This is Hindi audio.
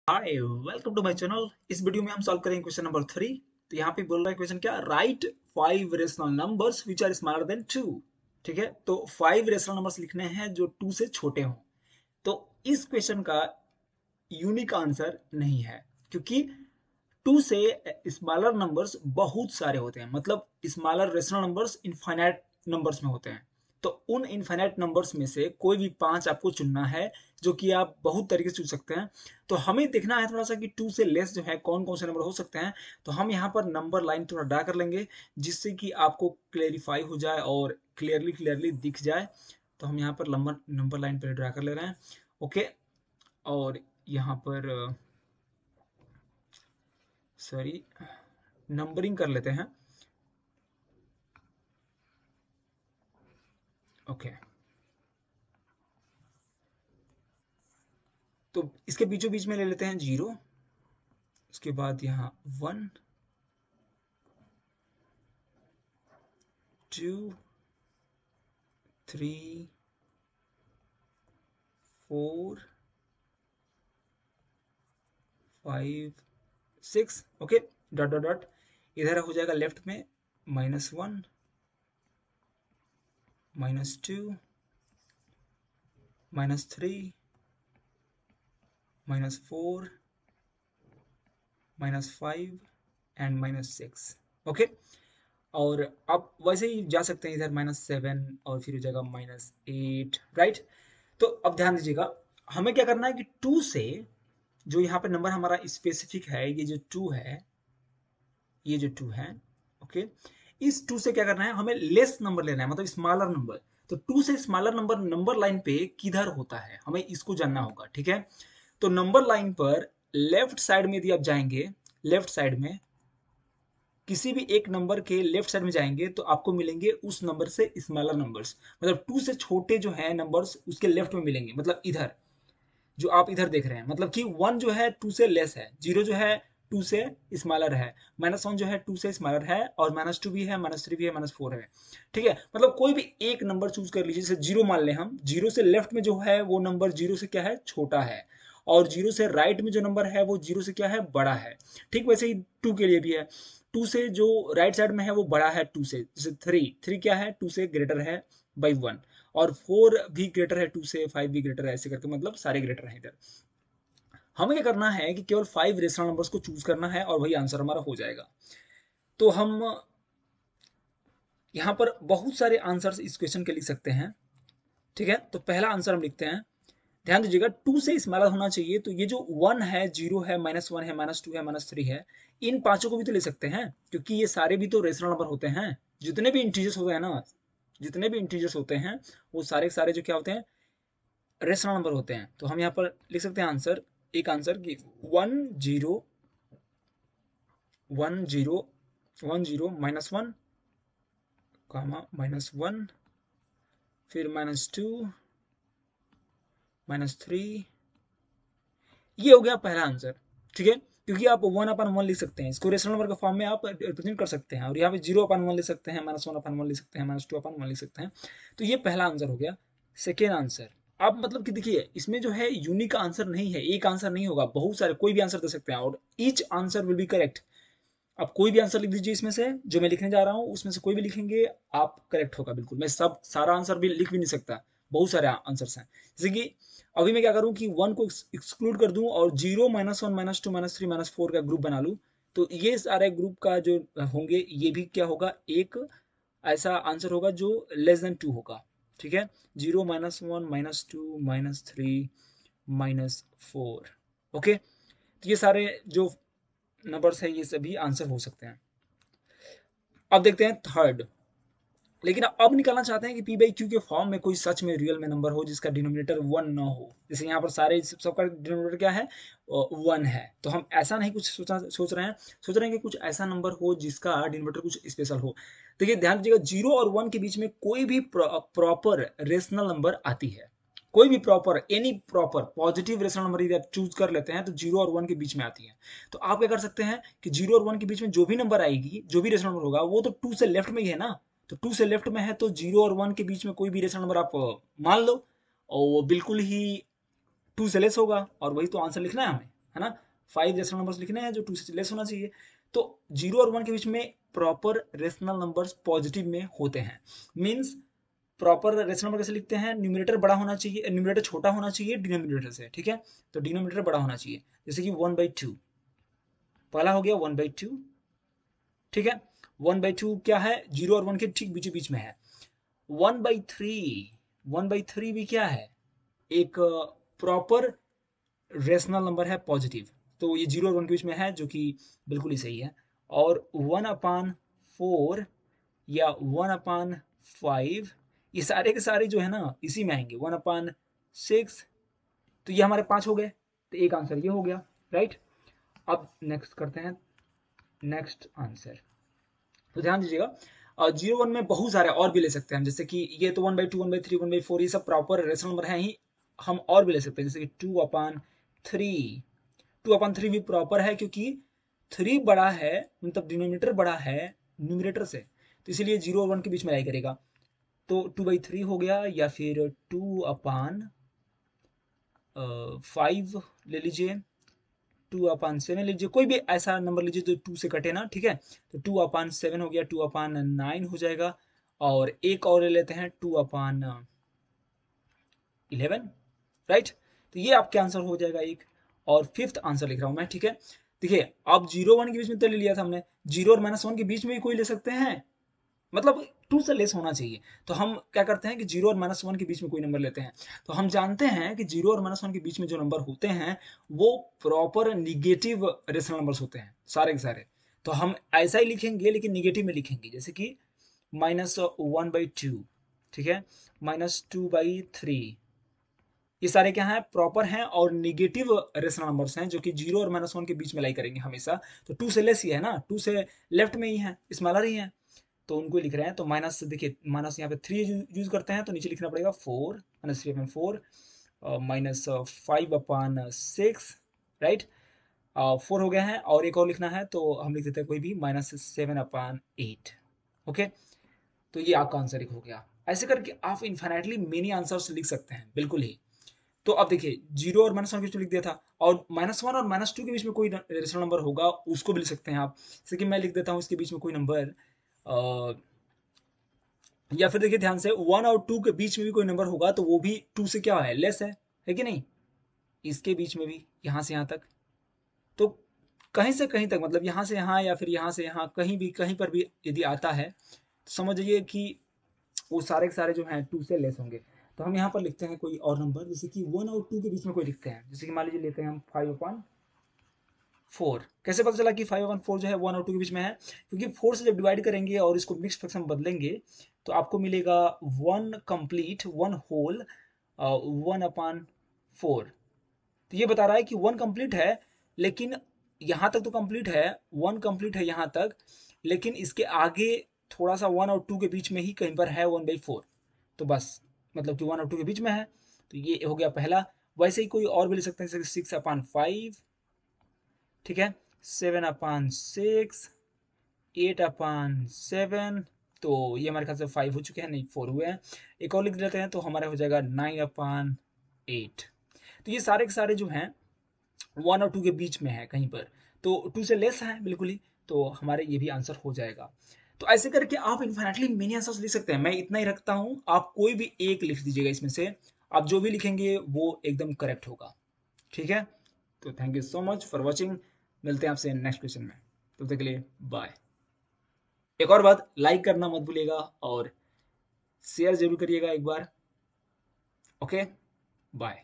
Hi welcome to my channel. इस वीडियो में हम सॉल्व करेंगे क्वेश्चन नंबर 3। तो यहाँ पे बोल रहा है क्वेश्चन क्या, write 5 rational numbers which are smaller than 2। ठीक है, तो 5 रेशनल नंबर्स लिखने हैं जो 2 से छोटे हों। तो इस क्वेश्चन का यूनिक आंसर नहीं है, क्योंकि 2 से स्मॉलर नंबर्स बहुत सारे होते हैं। मतलब smaller rational numbers infinite numbers में होते हैं। तो उन इनफाइनाइट नंबर्स में से कोई भी 5 आपको चुनना है, जो कि आप बहुत तरीके से चुन सकते हैं। तो हमें देखना है थोड़ा सा कि 2 से लेस जो है कौन कौन से नंबर हो सकते हैं। तो हम यहाँ पर नंबर लाइन थोड़ा ड्रा कर लेंगे, जिससे कि आपको क्लेरिफाई हो जाए और क्लियरली दिख जाए। तो हम यहाँ पर नंबर लाइन पर ड्रा कर ले रहे हैं। ओके, और यहाँ पर सॉरी, नंबरिंग कर लेते हैं। ओके, तो इसके बीचों बीच में ले लेते हैं 0। उसके बाद यहाँ 1 2 3 4 5 6। Okay, dot dot dot. इधर हो जाएगा लेफ्ट में -1 -2 -3 -4 -5 एंड -6। ओके, और आप वैसे ही जा सकते हैं इधर -7 और फिर हो जाएगा -8। राइट, तो अब ध्यान दीजिएगा, हमें क्या करना है कि 2 से जो यहाँ पे नंबर हमारा स्पेसिफिक है, ये जो 2 है, ये जो 2 है, ओके, इस 2 से क्या करना है, हमें लेस नंबर लेना है, मतलब स्मॉलर नंबर। तो 2 से स्मॉलर नंबर नंबर लाइन पे किधर होता है, हमें इसको जानना होगा। ठीक है, तो नंबर लाइन पर लेफ्ट साइड में यदि आप जाएंगे, लेफ्ट साइड में किसी भी एक नंबर के लेफ्ट साइड में जाएंगे तो आपको मिलेंगे उस नंबर से स्मॉलर नंबर्स। मतलब 2 से छोटे जो है नंबर्स उसके लेफ्ट में मिलेंगे, मतलब इधर जो आप इधर देख रहे हैं। मतलब कि 1 जो है 2 से लेस है, 0 जो है 2 से स्मॉलर है, -1 जो है 2 से स्मॉलर है, और -2 भी है, -3 भी है, -4 है। ठीक है, मतलब कोई भी एक नंबर चूज कर लीजिए। जैसे 0 मान लें हम, 0 से लेफ्ट में जो है वो नंबर 0 से क्या है, छोटा है, और 0 से राइट में जो नंबर है वो 0 से क्या है, बड़ा है। ठीक वैसे ही 2 के लिए भी है। 2 से जो राइट साइड में है वो बड़ा है 2 से। जैसे 3 क्या है, 2 से ग्रेटर है बाई 1, और 4 भी ग्रेटर है 2 से, 5 भी ग्रेटर है, ऐसे करके मतलब सारे ग्रेटर हैं इधर। हमें क्या करना है कि केवल 5 रेशनल नंबर्स को चूज करना है और वही आंसर हमारा हो जाएगा। तो हम यहाँ पर बहुत सारे आंसर्स इस क्वेश्चन के लिख सकते हैं। ठीक है, तो पहला आंसर हम लिखते हैं। ध्यान दीजिएगा, 2 से स्मॉलर होना चाहिए। तो ये जो 1 है, 0 है, -1 है, -2 है, -3 है, इन पांचों को भी तो ले सकते हैं, क्योंकि ये सारे भी तो रेशनल नंबर होते हैं। जितने भी इंटीजर्स होते हैं ना, जितने भी इंटीजर्स होते हैं, वो सारे सारे जो क्या होते हैं, रेशनल नंबर होते हैं। तो हम यहाँ पर लिख सकते हैं आंसर, एक आंसर की 1 0 1 0 1 0 -1 -1, फिर -2 -3। ये हो गया पहला आंसर। ठीक है, क्योंकि आप 1/1 लिख सकते हैं, इसको रेशनल नंबर के फॉर्म में आप रिप्रेजेंट कर सकते हैं, और यहाँ पे 0/1 लिख सकते हैं, -1/1 लिख सकते हैं, -2/1 लिख सकते हैं। तो ये पहला आंसर हो गया। सेकेंड आंसर, अब मतलब कि देखिए, इसमें जो है यूनिक आंसर नहीं है, एक आंसर नहीं होगा, बहुत सारे कोई भी आंसर दे सकते हैं, और each answer will be correct. आप कोई भी आंसर लिख दीजिए इसमें से, जो मैं लिखने जा रहा हूँ उसमें से कोई भी लिखेंगे आप, करेक्ट होगा बिल्कुल। मैं सब सारा आंसर भी लिख भी नहीं सकता, बहुत सारे आंसर्स हैं। जैसे कि अभी मैं क्या करूँ कि 1 को एक्सक्लूड कर दूं और 0 -1 -2 -3 -4 का ग्रुप बना लूँ। तो ये सारे ग्रुप का जो होंगे, ये भी क्या होगा, एक ऐसा आंसर होगा जो लेस देन 2 होगा। ठीक है, 0 -1 -2 -3 -4। ओके, तो ये सारे जो नंबर्स है ये सभी आंसर हो सकते हैं। अब देखते हैं थर्ड। लेकिन अब निकालना चाहते हैं कि पी बाई क्यू के फॉर्म में कोई सच में रियल में नंबर हो जिसका डिनोमिनेटर 1 ना हो। जैसे यहाँ पर सारे सबका डिनोमिनेटर क्या है, 1 है। तो हम ऐसा नहीं कुछ सोच रहे हैं, सोच रहे हैं कि कुछ ऐसा नंबर हो जिसका डिनोमिनेटर कुछ स्पेशल हो। देखिए ध्यान दीजिएगा, 0 और 1 के बीच में कोई भी प्रॉपर रेशनल नंबर आती है, कोई भी proper, any proper positive rational number यदि आप चूज कर लेते हैं तो 0 और 1 के बीच में आती है। तो आप क्या कर सकते हैं कि 0 और 1 के बीच में जो भी नंबर आएगी, जो भी रेशनल नंबर होगा, वो तो 2 से लेफ्ट में ही है ना। तो 2 से लेफ्ट में है, तो 0 और 1 के बीच में कोई भी रेशनल नंबर आप मान लो, और वो बिल्कुल ही 2 से लेस होगा, और वही तो आंसर लिखना है हमें, है ना। 5 रेशनल नंबर्स लिखने हैं जो 2 से लेस होना चाहिए। तो 0 और 1 के बीच में प्रॉपर रेशनल नंबर्स पॉजिटिव में होते हैं। मीन्स प्रॉपर रेशनल नंबर कैसे लिखते हैं, न्यूमरेटर बड़ा होना चाहिए, न्यूमरेटर छोटा होना चाहिए डिनोमिनेटर से, ठीक है। तो डिनोमिनेटर बड़ा होना चाहिए, जैसे कि 1/2 पहला हो गया 1/2, ठीक है। 1/2 क्या है, 0 और 1 के ठीक बीचों बीच में है। 1/3, 1/3 भी क्या है, एक प्रॉपर रेशनल नंबर है पॉजिटिव। तो ये 0 और 1 के बीच में है, जो कि बिल्कुल ही सही है। और 1/4 या 1/5 ये सारे के सारे जो है ना इसी में आएंगे। 1/6, तो ये हमारे 5 हो गए, तो एक आंसर ये हो गया, राइट। अब नेक्स्ट करते हैं नेक्स्ट आंसर। तो ध्यान दीजिएगा, 0 1 में बहुत सारे और भी ले सकते हैं हम, जैसे कि ये तो 1/2 1/3 1/4 ये सब प्रॉपर रेशनल नंबर है ही। हम और भी ले सकते हैं, जैसे कि 2/3, 2/3 भी प्रॉपर है, क्योंकि 3 बड़ा है, मतलब डिनोमिनेटर बड़ा है न्यूमरेटर से, तो इसीलिए 0 और 1 के बीच में लाई करेगा। तो 2/3 हो गया, या फिर 2/5 ले लीजिए, 2/7 लीजिए, कोई भी ऐसा नंबर लीजिए जो 2 से कटे ना, ठीक है। तो 2/7 हो गया, 2/9 हो जाएगा। और एक और ले लेते हैं 2/11, राइट। तो ये आपके आंसर हो जाएगा एक। और फिफ्थ आंसर लिख रहा हूं मैं, ठीक है। देखिए, अब 0 1 के बीच में तो ले लिया था हमने, 0 और -1 के बीच में भी कोई ले सकते हैं, मतलब 2 से लेस होना चाहिए। तो हम क्या करते हैं कि 0 और -1 के बीच में कोई नंबर लेते हैं। तो हम जानते हैं कि 0 और -1 के बीच में जो नंबर होते हैं वो प्रॉपर निगेटिव रेशनल नंबर्स होते हैं, सारे के सारे। तो हम ऐसा ही लिखेंगे, लेकिन निगेटिव में लिखेंगे, जैसे कि -1/2, ठीक है, -2/3, ये सारे क्या हैं, प्रॉपर हैं और निगेटिव रेशनल नंबर्स हैं, जो कि 0 और -1 के बीच में लाई करेंगे हमेशा। तो 2 से लेस ही है ना, 2 से लेफ्ट में ही है, स्मॉलर ही है, तो उनको लिख रहे हैं। तो माइनस, देखिए माइनस यहाँ पे 3 यूज करते हैं, तो नीचे लिखना पड़ेगा 4 -3/4 -5/6, राइट। 4 हो गया है, और एक और लिखना है तो हम लिख देते हैं कोई भी -7/8, ओके। तो ये आपका आंसर एक हो गया। ऐसे करके आप इन्फाइनाइटली मेनी आंसर्स लिख सकते हैं, बिल्कुल ही। तो अब देखिए, 0 और -1 के बीच में लिख दिया था, और -1 और -2 के बीच में कोई रेशनल नंबर होगा, उसको भी लिख सकते हैं आप। जैसे कि मैं लिख देता हूँ इसके बीच में कोई नंबर, या फिर देखिए ध्यान से, 1 और 2 के बीच में भी कोई नंबर होगा, तो वो भी 2 से क्या है, लेस है कि नहीं। इसके बीच में भी यहाँ से यहाँ तक, तो कहीं से कहीं तक, मतलब यहाँ से यहाँ या फिर यहाँ से यहाँ, कहीं भी कहीं पर भी यदि आता है, तो समझिए कि वो सारे के सारे जो हैं 2 से लेस होंगे। तो हम यहाँ पर लिखते हैं कोई और नंबर, जैसे कि 1 और 2 के बीच में कोई लिखते हैं, जैसे कि मान लीजिए लेते हैं हम 5/4। कैसे पता चला कि 5/4 जो है 1 और 2 के बीच में है, क्योंकि 4 से जब डिवाइड करेंगे और इसको मिक्स फ्रैक्शन में बदलेंगे, तो आपको मिलेगा 1 कंप्लीट 1 होल 1/4। तो ये बता रहा है कि 1 कंप्लीट है, लेकिन यहाँ तक तो कंप्लीट है, 1 कंप्लीट है यहाँ तक, लेकिन इसके आगे थोड़ा सा 1 और 2 के बीच में ही कहीं पर है 1/4। तो बस, मतलब कि 1 और 2 के बीच में है। तो ये हो गया पहला। वैसे ही कोई और भी ले सकते हैं, जैसे 6/5, ठीक है, 7/6, 8/7। तो ये हमारे ख्याल से 5 हो चुके हैं, नहीं 4 हुए हैं। एक और लिख लेते हैं, तो हमारा हो जाएगा 9/8। तो ये सारे के सारे जो हैं 1 और 2 के बीच में है कहीं पर, तो 2 से लेस है बिल्कुल ही, तो हमारे ये भी आंसर हो जाएगा। तो ऐसे करके आप इन्फिनिटली मेनी आंसर्स लिख सकते हैं। मैं इतना ही रखता हूँ, आप कोई भी एक लिख दीजिएगा इसमें से, आप जो भी लिखेंगे वो एकदम करेक्ट होगा, ठीक है। तो thank you so much for watching, मिलते हैं आपसे नेक्स्ट क्वेश्चन में, तब तक के लिए बाय। एक और बात, लाइक करना मत भूलिएगा और शेयर जरूर करिएगा एक बार, ओके, बाय।